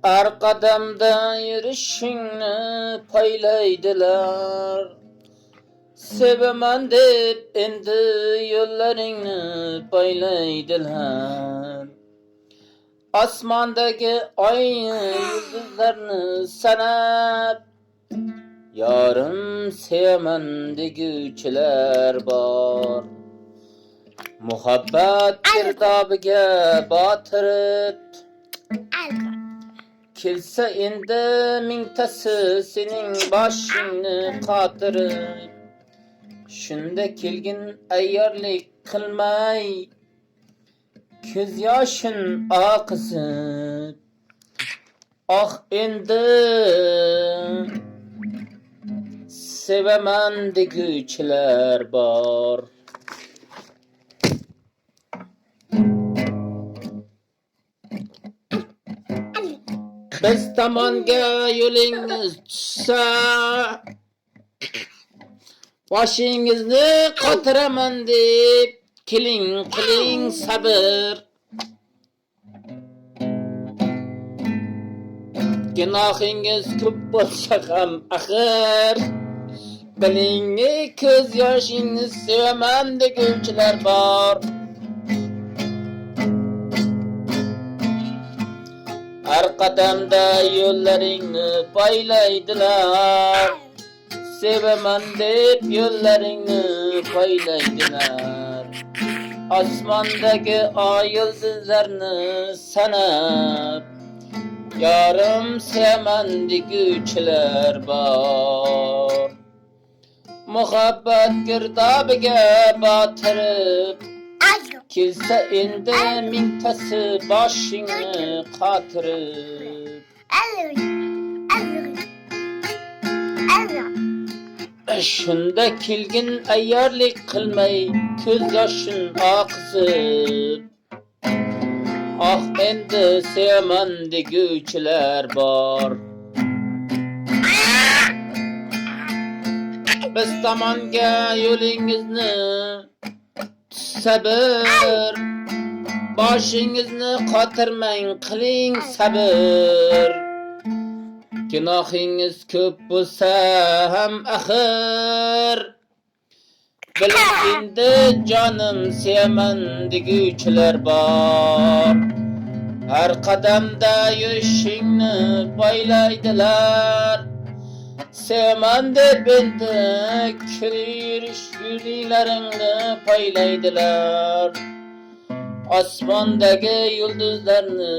Arqadamda yürüşünü paylaydılar. Sevemen dep endi yollarını paylaydılar. Asmandaki ay yıldızlarını sanap yarım sevmen degüçüler var. Muhabbet girdabıga batırıp kelsa endi mingtasi sening boshingni qotirib, shunda kelgin ayyorlik qilmay ko'z yoshin oqizib. Ah endi sevaman deguvchilar bor. Biz tomonga yo'lingiz tushsa, boshingizni qotiraman deb qiling sabr. Gunohingiz ko'p bo'lsa ham axir, bilingki ko'z yoshingiz sevaman deguvchilar bor. Har qadamda yo'llaringni poylaydilar, sevaman deb yo'llaringni poylaydilar. Osmondagi oy yulduzlarni sanab yarim sevaman deguvchilar bor. Muhabbat girdobiga botirib, kelsa endi mingtasi boshingni qotirib. Shunda kelgin ayyorlik qilmay ko'z yoshin oqizib. Ah endi sevaman deguvchilar bor. Biz tomonga yo'lingizni sabr, boshingizni qotirmang, qiling sabr. Gunohingiz ko'p bo'lsa ham axir, biling endi jonim sevaman deguvchilar bor. Har qadamda yurishingni poylaydilar, sevaman deb endi yo'llaringni poylaydilar. Osmondagi yulduzlarni